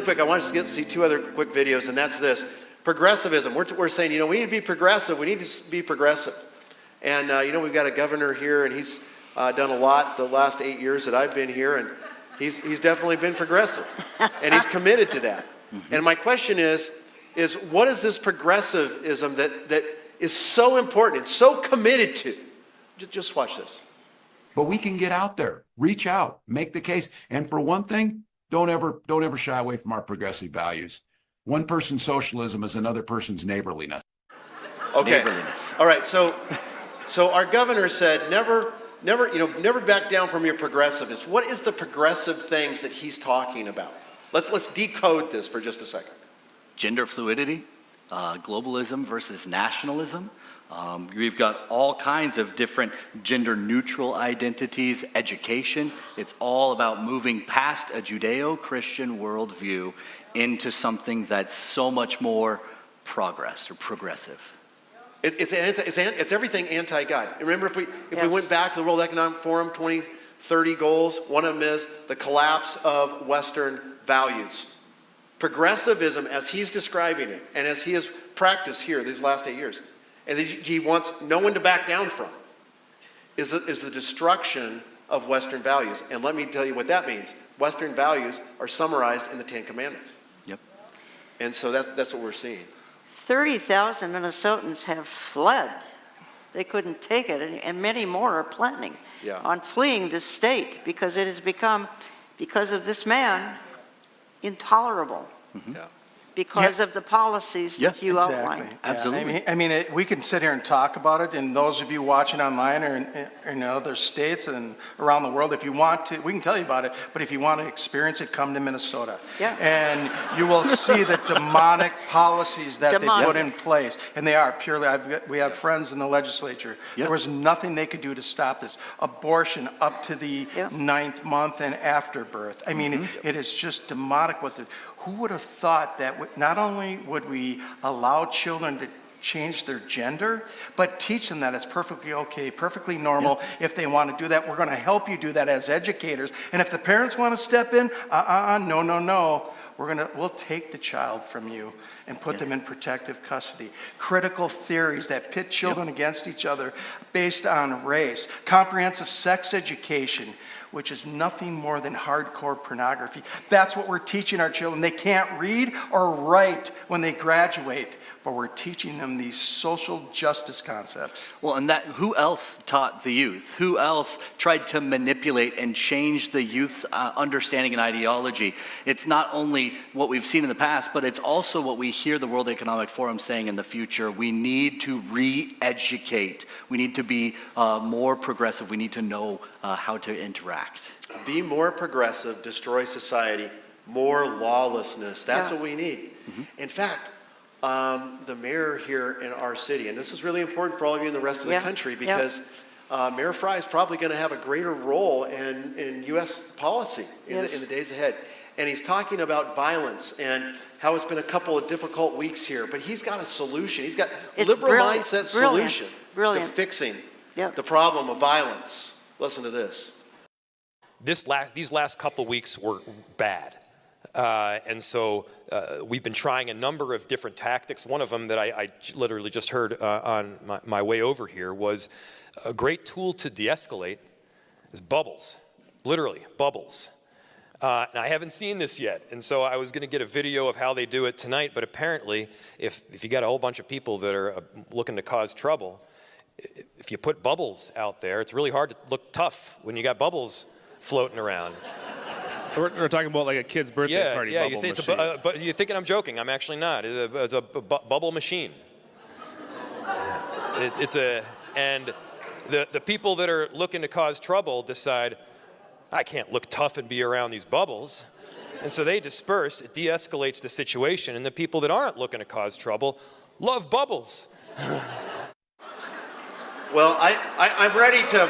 quick, I want to see two other quick videos, and that's this. Progressivism. We're saying, we need to be progressive. We need to be progressive. And, we've got a governor here, and he's done a lot the last 8 years that I've been here, and he's definitely been progressive. And he's committed to that. Mm-hmm. And my question is what is this progressivism that is so important, so committed to? Just watch this. But we can get out there, reach out, make the case. And for one thing, don't ever shy away from our progressive values. One person's socialism is another person's neighborliness. Okay. Neighborliness. All right. So our governor said never back down from your progressiveness. What is the progressive things that he's talking about? Let's decode this for just a second. Gender fluidity, globalism versus nationalism. We've got all kinds of different gender-neutral identities, education. It's all about moving past a Judeo-Christian worldview into something that's so much more progressive. It's everything anti-God. Remember, if we went back to the World Economic Forum 2030 goals, one of them is the collapse of Western values. Progressivism, as he's describing it, and as he has practiced here these last 8 years, and that he wants no one to back down from, is the destruction of Western values. And let me tell you what that means. Western values are summarized in the Ten Commandments. Yep. And so that's what we're seeing. 30,000 Minnesotans have fled. They couldn't take it, and many more are planning on fleeing this state because it has become, because of this man, intolerable. Mm-hmm. Yeah. Because of the policies that you outlined. Absolutely. I mean, we can sit here and talk about it, and those of you watching online or in other states and around the world, if you want to, we can tell you about it, but if you want to experience it, come to Minnesota. Yeah. And you will see the demonic policies that they put in place. And they are purely, we have friends in the legislature. There was nothing they could do to stop this. Abortion up to the 9th month and after birth. I mean, it is just demonic what the... Who would have thought that not only would we allow children to change their gender, but teach them that it's perfectly okay, perfectly normal if they want to do that. We're going to help you do that as educators. And if the parents want to step in, no. We'll take the child from you and put them in protective custody. Critical theories that pit children against each other based on race. Comprehensive sex education, which is nothing more than hardcore pornography. That's what we're teaching our children. They can't read or write when they graduate, but we're teaching them these social justice concepts. Well, and who else taught the youth? Who else tried to manipulate and change the youth's understanding and ideology? It's not only what we've seen in the past, but it's also what we hear the World Economic Forum saying in the future. We need to re-educate. We need to be more progressive. We need to know how to interact. Be more progressive, destroy society, more lawlessness. That's what we need. Mm-hmm. In fact, the mayor here in our city, and this is really important for all of you in the rest of the country, because Mayor Fry is probably going to have a greater role in U.S. policy in the days ahead. And he's talking about violence and how it's been a couple of difficult weeks here. But he's got a solution. He's got liberal mindset solution to fixing the problem of violence. Listen to this. These last couple weeks were bad. And so we've been trying a number of different tactics. One of them that I literally just heard on my way over here was a great tool to de-escalate is bubbles, literally bubbles. Now I haven't seen this yet, and so I was going to get a video of how they do it tonight, but apparently if you got a whole bunch of people that are looking to cause trouble, if you put bubbles out there, it's really hard to look tough when you got bubbles floating around. We're talking about like a kid's birthday party bubble machine. But you're thinking I'm joking. I'm actually not. It's a bubble machine. And the people that are looking to cause trouble decide, I can't look tough and be around these bubbles. And so they disperse. It de-escalates the situation. And the people that aren't looking to cause trouble love bubbles. Well, I'm ready to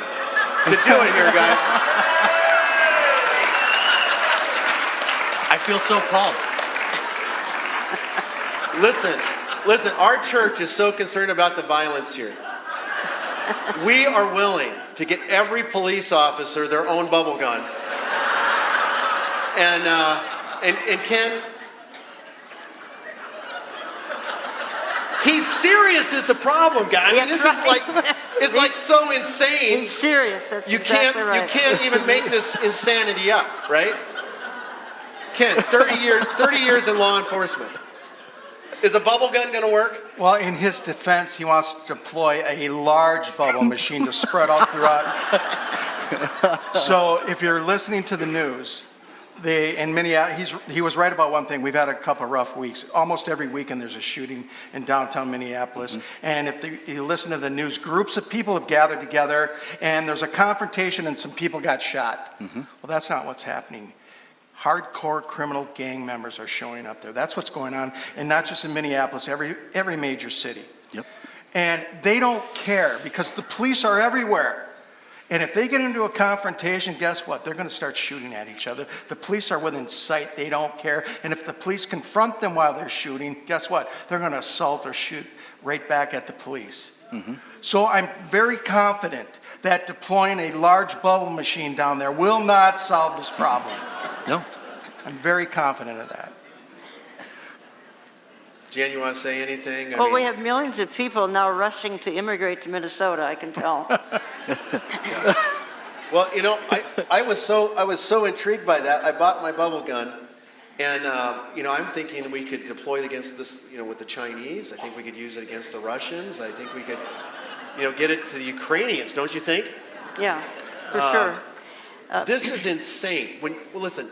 do it here, guys. I feel so calm. Listen, our church is so concerned about the violence here. We are willing to get every police officer their own bubble gun. And serious is the problem, guys. Yeah, This right. is like so insane. He's serious, that's You exactly right. you can't even make this insanity up, right? Ken, 30 years in law enforcement. Is a bubble gun going to work? Well, in his defense, he wants to deploy a large bubble machine to spread out throughout. So if you're listening to the news, he was right about one thing. We've had a couple rough weeks. Almost every weekend there's a shooting in downtown Minneapolis. And if you listen to the news, groups of people have gathered together and there's a confrontation and some people got shot. Well, that's not what's happening. Hardcore criminal gang members are showing up there. That's what's going on, and not just in Minneapolis, every major city. Yep. And they don't care because the police are everywhere. And if they get into a confrontation, guess what? They're going to start shooting at each other. The police are within sight. They don't care. And if the police confront them while they're shooting, guess what? They're going to assault or shoot right back at the police. So I'm very confident that deploying a large bubble machine down there will not solve this problem. No. I'm very confident of that. Jan, you want to say anything? Well, we have millions of people now rushing to immigrate to Minnesota, I can tell. Well, you know, I was so intrigued by that. I bought my bubble gun, and you know, I'm thinking we could deploy it against this, you know, with the Chinese. I think we could use it against the Russians. I think we could, you know, get it to the Ukrainians. Don't you think? Yeah, for sure. This is insane. Listen,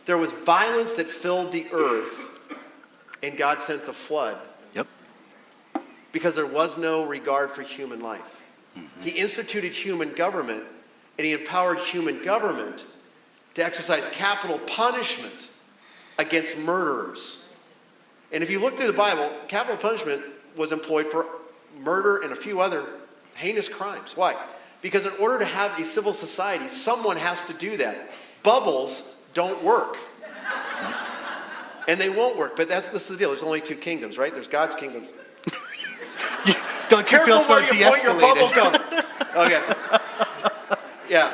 there was violence that filled the earth, and God sent the flood. Yep. Because there was no regard for human life. He instituted human government, and he empowered human government to exercise capital punishment against murderers. And if you look through the Bible, capital punishment was employed for murder and a few other heinous crimes. Why? Because in order to have a civil society, someone has to do that. Bubbles don't work. And they won't work. But this is the deal. There's only two kingdoms, right? There's God's kingdoms. Don't you feel so where you point your bubble de-escalated? gun. Okay. Yeah.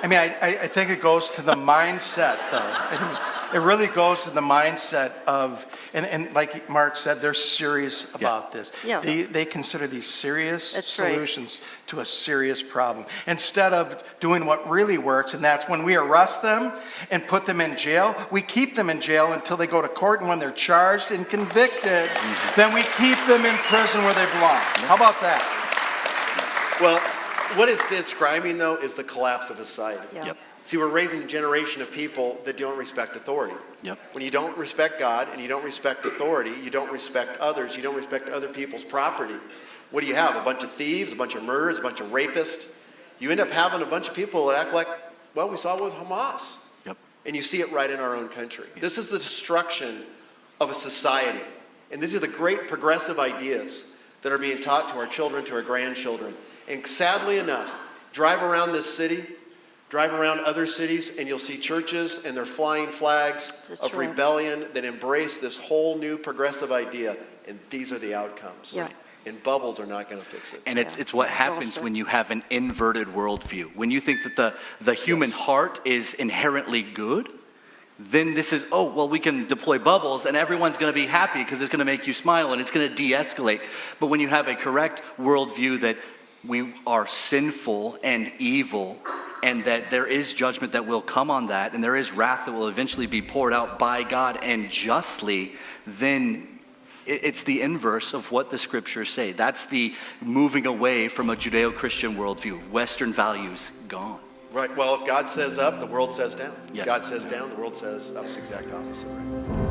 I mean, I think it goes to the mindset, though. It really goes to the mindset of, and like Mark said, they're serious about this. Yeah. They consider these serious That's right. solutions to a serious problem. Instead of doing what really works, and that's when we arrest them and put them in jail, we keep them in jail until they go to court, and when they're charged and convicted, then we keep them in prison where they belong. How about that? Well, what it's describing, though, is the collapse of society. Yeah. Yep. See, we're raising a generation of people that don't respect authority. Yep. When you don't respect God and you don't respect authority, you don't respect others, you don't respect other people's property. What do you have? A bunch of thieves, a bunch of murderers, a bunch of rapists. You end up having a bunch of people that act like, well, we saw it with Hamas. Yep. And you see it right in our own country. Yep. This is the destruction of a society. And these are the great progressive ideas that are being taught to our children, to our grandchildren. And sadly enough, drive around this city, drive around other cities, and you'll see churches and their flying flags of rebellion that embrace this whole new progressive idea. And these are the outcomes. Yeah. And bubbles are not going to fix it. And it's what happens when you have an inverted worldview. When you think that the human heart is inherently good, then this is, oh, well, we can deploy bubbles and everyone's going to be happy because it's going to make you smile and it's going to de-escalate. But when you have a correct worldview that we are sinful and evil, and that there is judgment that will come on that, and there is wrath that will eventually be poured out by God and justly, then it's the inverse of what the scriptures say. That's the moving away from a Judeo-Christian worldview. Western values gone. Right. Well, if God says up, the world says down. Yes. God says down, the world says up. It's the exact opposite. Right?